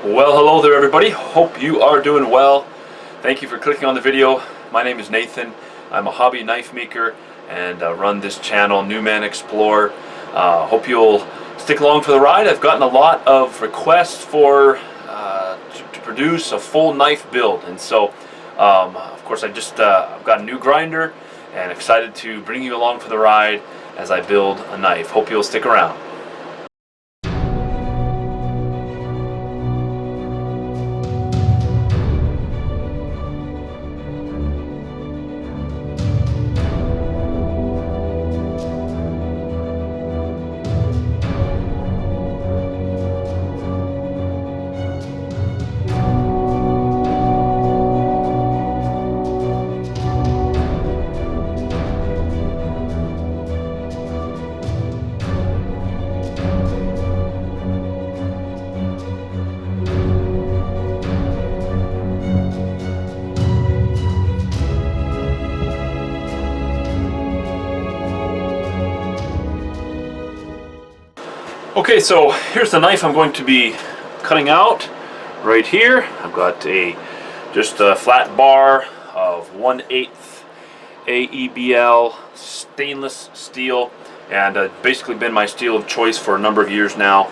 Well, hello there everybody. Hope you are doing well. Thank you for clicking on the video. My name is Nathan. I'm a hobby knife maker and run this channel, New Man Explore. Hope you'll stick along for the ride. I've gotten a lot of requests for to produce a full knife build, and so of course I've got a new grinder and excited to bring you along for the ride as I build a knife. Hope you'll stick around. Okay, so here's the knife I'm going to be cutting out right here. I've got just a flat bar of 1/8 AEBL stainless steel, and basically been my steel of choice for a number of years now,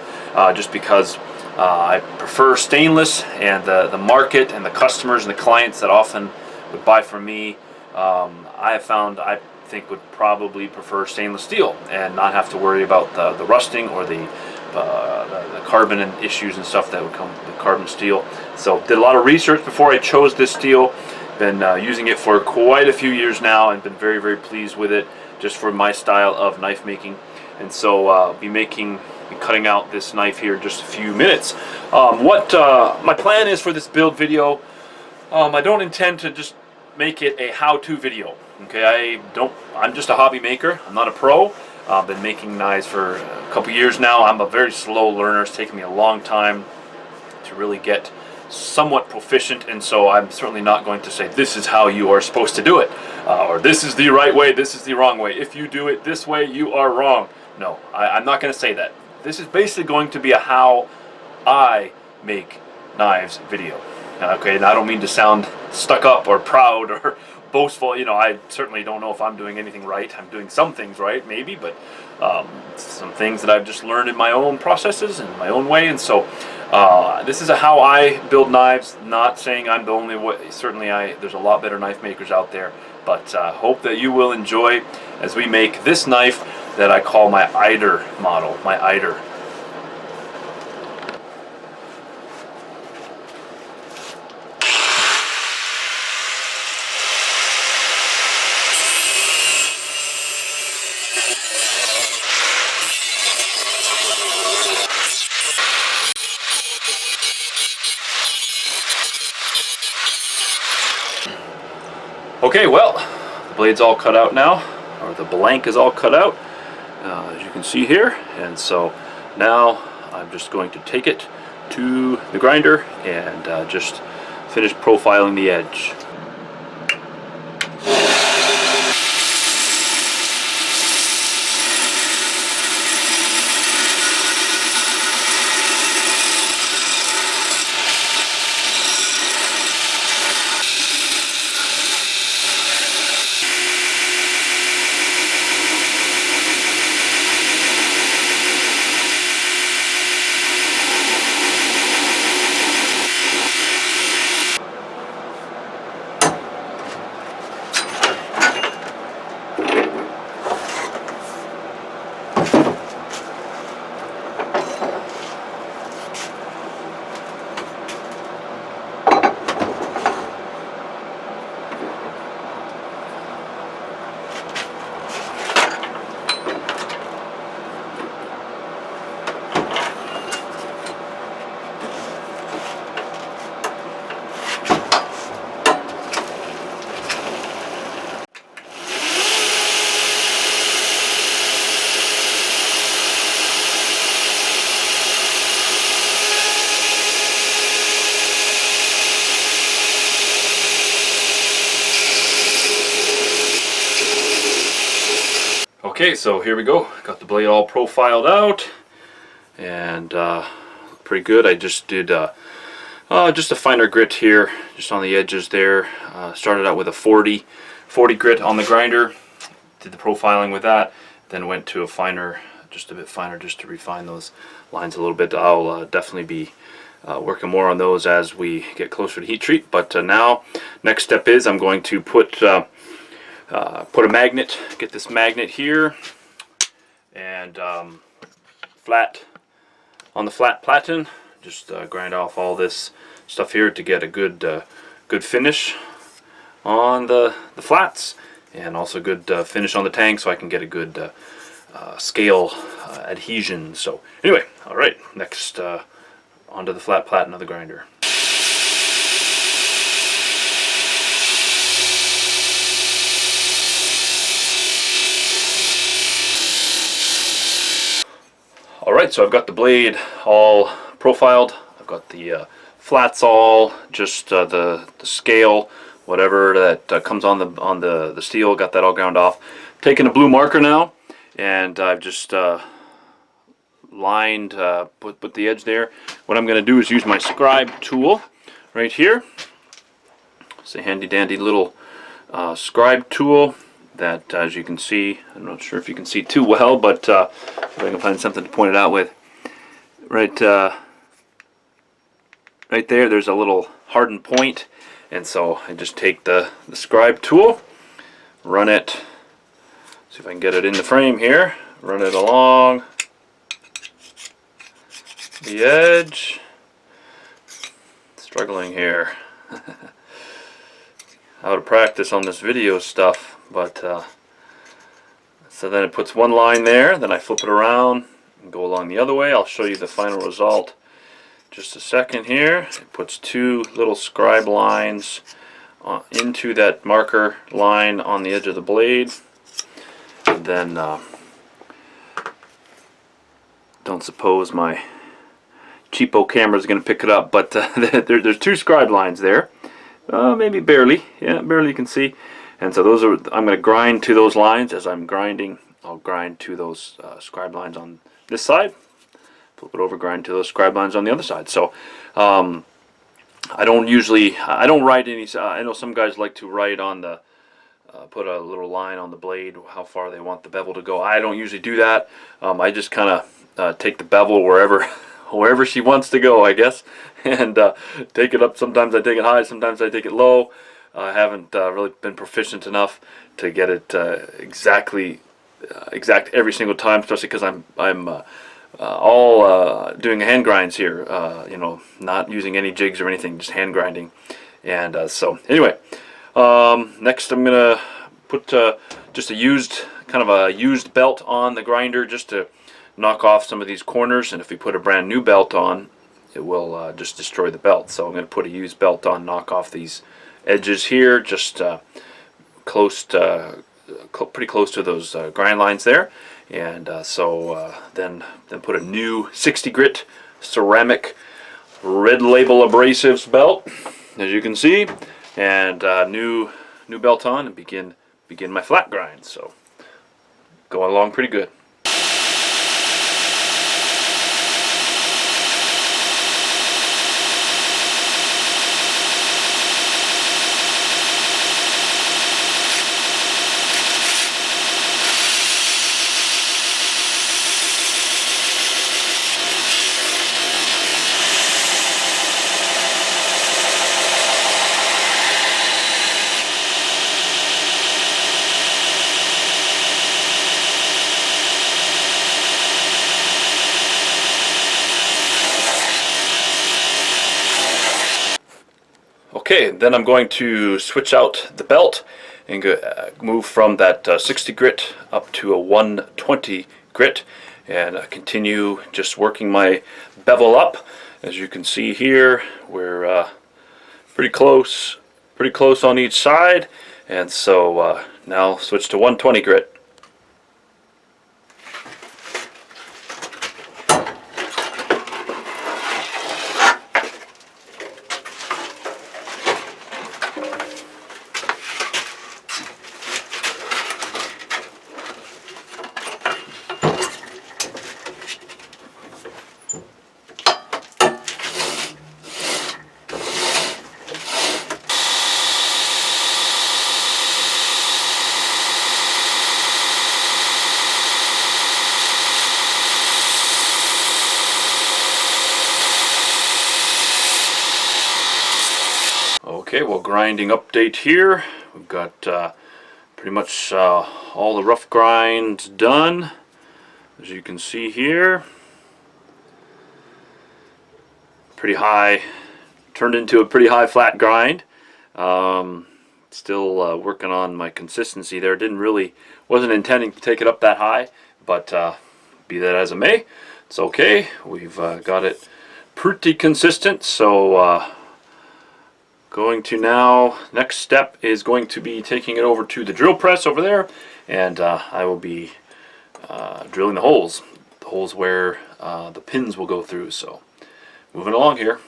just because I prefer stainless, and the market and the customers and the clients that often would buy from me, I have found I think would probably prefer stainless steel and not have to worry about the rusting or the carbon and issues and stuff that would come with carbon steel. So did a lot of research before I chose this steel. Been using it for quite a few years now and been very, very pleased with it, just for my style of knife making. And so be cutting out this knife here in just a few minutes. What my plan is for this build video, I don't intend to just make it a how-to video. Okay, I'm just a hobby maker. I'm not a pro. I've been making knives for a couple years now. I'm a very slow learner. It's taken me a long time to really get somewhat proficient, and so I'm certainly not going to say this is how you are supposed to do it, or this is the right way, this is the wrong way. If you do it this way, you are wrong. No, I'm not going to say that. This is basically going to be a how I make knives video. Okay, and I don't mean to sound stuck up or proud or boastful. You know, I certainly don't know if I'm doing anything right. I'm doing some things right, maybe, but some things that I've just learned in my own processes and my own way. And so this is how I build knives. Not saying I'm the only way. Certainly, there's a lot better knife makers out there. But hope that you will enjoy as we make this knife that I call my Eider model, my Eider. Okay, well, the blade's all cut out now, or the blank is all cut out, as you can see here. And so now I'm just going to take it to the grinder and just finish profiling the edge. Okay, so here we go. Got the blade all profiled out, and pretty good. I just did just a finer grit here, just on the edges there. Started out with a 40 grit on the grinder, did the profiling with that, then went to a finer, just a bit finer, just to refine those lines a little bit. I'll definitely be working more on those as we get closer to heat treat. But now, next step is I'm going to put a magnet, get this magnet here, and flat on the flat platen. Just grind off all this stuff here to get a good finish on the flats, and also good finish on the tank, so I can get a good scale adhesion. So anyway, all right, next onto the flat platen of the grinder. Alright, so I've got the blade all profiled. I've got the flats all, just the scale, whatever that comes on the steel, got that all ground off. Taking a blue marker now, and I've just lined, put the edge there. What I'm going to do is use my scribe tool right here. It's a handy dandy little scribe tool that, as you can see, I'm not sure if you can see too well, but if I can find something to point it out with. Right there, there's a little hardened point, and so I just take the scribe tool, run it, see if I can get it in the frame here, run it along the edge. Struggling here. Out of practice on this video stuff, but so then it puts one line there, then I flip it around and go along the other way. I'll show you the final result just a second here. It puts two little scribe lines into that marker line on the edge of the blade, and then don't suppose my cheapo camera is going to pick it up, but there's two scribe lines there. Maybe barely, yeah, barely you can see. And so those are, I'm going to grind to those lines. As I'm grinding, I'll grind to those scribe lines on this side, flip it over, grind to those scribe lines on the other side. So I don't write any, I know some guys like to write on the, put a little line on the blade, how far they want the bevel to go. I don't usually do that. I just kind of take the bevel wherever she wants to go, I guess, and take it up. Sometimes I take it high, sometimes I take it low. I haven't really been proficient enough to get it exact every single time, especially because I'm all doing hand grinds here, you know, not using any jigs or anything, just hand grinding. And so anyway, next I'm gonna put just kind of a used belt on the grinder, just to knock off some of these corners, and if we put a brand new belt on, it will just destroy the belt. So I'm going to put a used belt on, knock off these edges here, just pretty close to those grind lines there, and so then put a new 60 grit ceramic red label abrasives belt, as you can see, and new belt on, and begin my flat grind. So going along pretty good. Okay, then I'm going to switch out the belt and move from that 60 grit up to a 120 grit, and continue just working my bevel up. As you can see here, we're pretty close on each side, and so now switch to 120 grit. Okay, well, grinding update here. We've got pretty much all the rough grinds done, as you can see here. Pretty high, turned into a pretty high flat grind. Still working on my consistency there. Wasn't intending to take it up that high, but be that as it may, it's okay. We've got it pretty consistent, so going to now, next step is going to be taking it over to the drill press over there, and I will be drilling the holes where the pins will go through. So moving along here.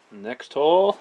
Next hole.